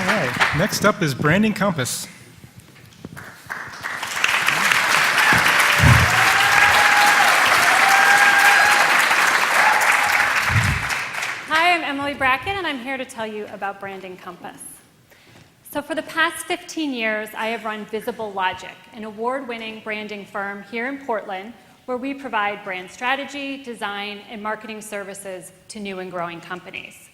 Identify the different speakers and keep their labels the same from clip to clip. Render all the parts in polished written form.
Speaker 1: right, next up is Branding Compass.
Speaker 2: Brackett, and I'm here to tell you about Branding Compass. So for the past 15 years, I have run Visible Logic, an award-winning branding firm here in Portland, where we provide brand strategy, design, and marketing services to new and growing companies.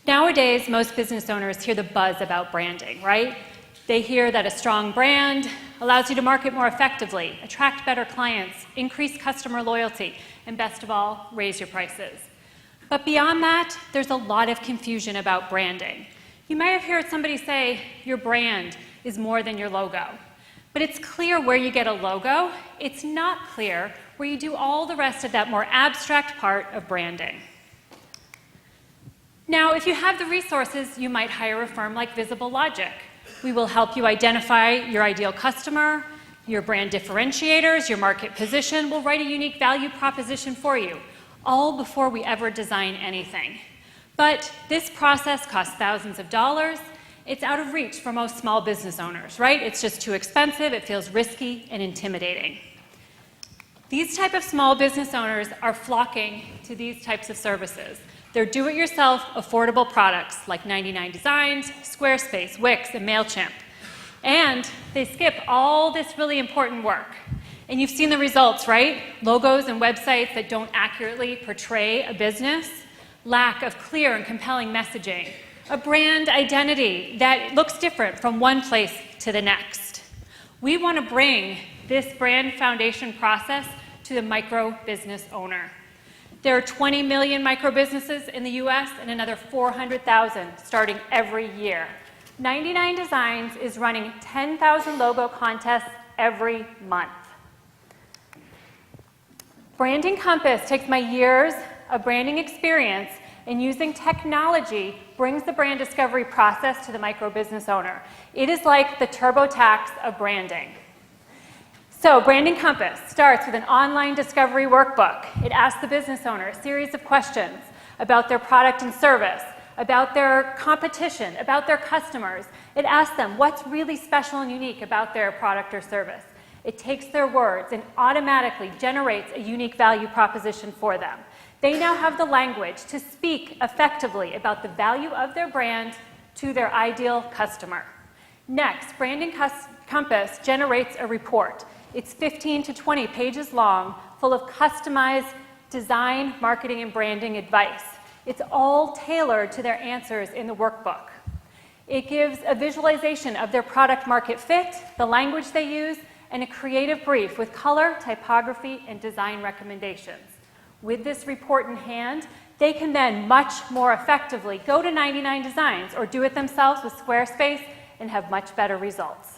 Speaker 2: Nowadays, most business owners hear the buzz about branding, right? They hear that a strong brand allows you to market more effectively, attract better clients, increase customer loyalty, and best of all, raise your prices. But beyond that, there's a lot of confusion about branding. You might have heard somebody say your brand is more than your logo. But it's clear where you get a logo. It's not clear where you do all the rest of that more abstract part of branding. Now, if you have the resources, you might hire a firm like Visible Logic. We will help you identify your ideal customer, your brand differentiators, your market position. We'll write a unique value proposition for you, all before we ever design anything. But this process costs thousands of dollars. It's out of reach for most small business owners, right? It's just too expensive, it feels risky and intimidating. These type of small business owners are flocking to these types of services. They're do-it-yourself, affordable products like 99 Designs, Squarespace, Wix, and MailChimp. And they skip all this really important work. And you've seen the results, right? Logos and websites that don't accurately portray a business, lack of clear and compelling messaging, a brand identity that looks different from one place to the next. We want to bring this brand foundation process to the micro business owner. There are 20 million micro businesses in the US and another 400,000 starting every year. 99 Designs is running 10,000 logo contests every month. Branding Compass takes my years of branding experience and using technology brings the brand discovery process to the micro business owner. It is like the TurboTax of branding. So Branding Compass starts with an online discovery workbook. It asks the business owner a series of questions about their product and service, about their competition, about their customers. It asks them what's really special and unique about their product or service. It takes their words and automatically generates a unique value proposition for them. They now have the language to speak effectively about the value of their brand to their ideal customer. Next, Branding Compass generates a report. It's 15 to 20 pages long, full of customized design, marketing, and branding advice. It's all tailored to their answers in the workbook. It gives a visualization of their product market fit, the language they use, and a creative brief with color, typography, and design recommendations. With this report in hand, they can then much more effectively go to 99 Designs or do it themselves with Squarespace and have much better results.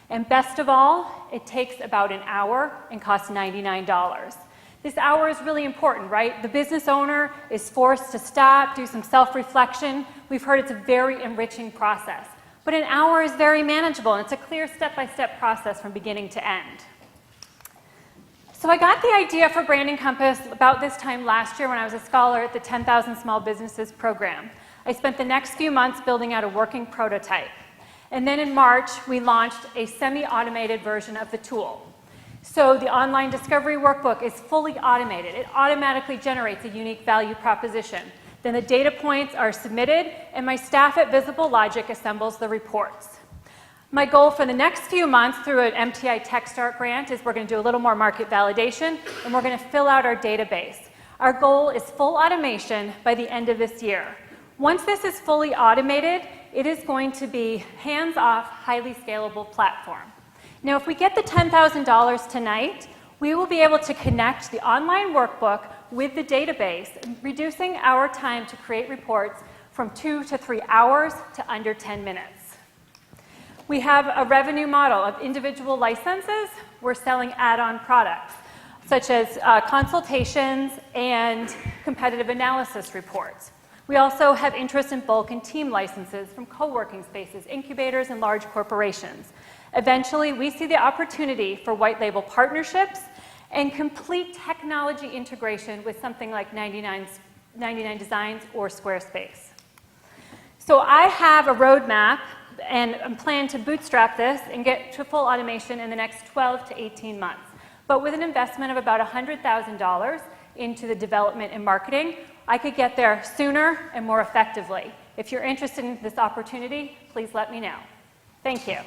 Speaker 2: And best of all, it takes about an hour and costs $99. This hour is really important, right? The business owner is forced to stop, do some self-reflection. We've heard it's a very enriching process. But an hour is very manageable, and it's a clear step-by-step process from beginning to end. So I got the idea for Branding Compass about this time last year when I was a scholar at the 10,000 Small Businesses program. I spent the next few months building out a working prototype. And then in March, we launched a semi-automated version of the tool. So the online discovery workbook is fully automated. It automatically generates a unique value proposition. Then the data points are submitted, and my staff at Visible Logic assembles the reports. My goal for the next few months through an MTI TechStart grant is we're going to do a little more market validation, and we're going to fill out our database. Our goal is full automation by the end of this year. Once this is fully automated, it is going to be hands-off, highly scalable platform. Now, if we get the $10,000 tonight, we will be able to connect the online workbook with the database, reducing our time to create reports from 2 to 3 hours to under 10 minutes. We have a revenue model of individual licenses. We're selling add-on products, such as consultations and competitive analysis reports. We also have interest in bulk and team licenses from co-working spaces, incubators, and large corporations. Eventually, we see the opportunity for white label partnerships and complete technology integration with something like 99 Designs or Squarespace. So I have a roadmap, and I'm planning to bootstrap this and get to full automation in the next 12 to 18 months. But with an investment of about $100,000 into the development and marketing, I could get there sooner and more effectively. If you're interested in this opportunity, please let me know. Thank you.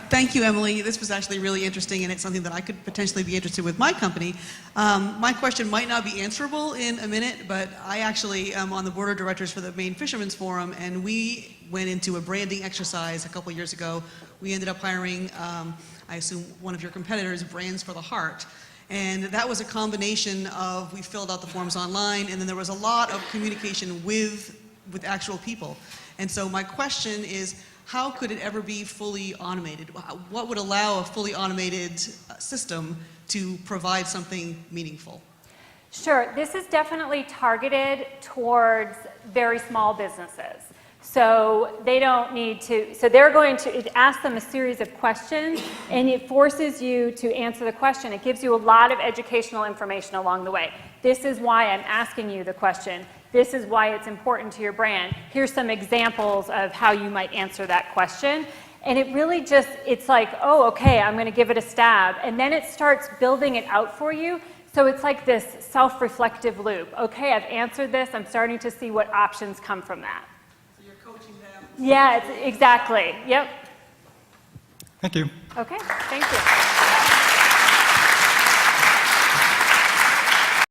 Speaker 3: Thank you, Emily. This was actually really interesting, and it's something that I could potentially be interested with my company. My question might not be answerable in a minute, but I actually am on the board of directors for the Maine Fishermen's Forum, and we went into a branding exercise a couple years ago. We ended up hiring, I assume, one of your competitors, Brands for the Heart. And that was a combination of, we filled out the forms online, and then there was a lot of communication with actual people. And so my question is, how could it ever be fully automated? What would allow a fully automated system to provide something meaningful?
Speaker 2: Sure, this is definitely targeted towards very small businesses. So they don't need to, so they're going to ask them a series of questions, and it forces you to answer the question. It gives you a lot of educational information along the way. This is why I'm asking you the question. This is why it's important to your brand. Here's some examples of how you might answer that question. And it really just, it's like, oh, okay, I'm going to give it a stab. And then it starts building it out for you. So it's like this self-reflective loop. Okay, I've answered this. I'm starting to see what options come from that.
Speaker 3: So you're coaching them.
Speaker 2: Yeah, exactly. Yep.
Speaker 1: Thank you.
Speaker 2: Okay, thank you.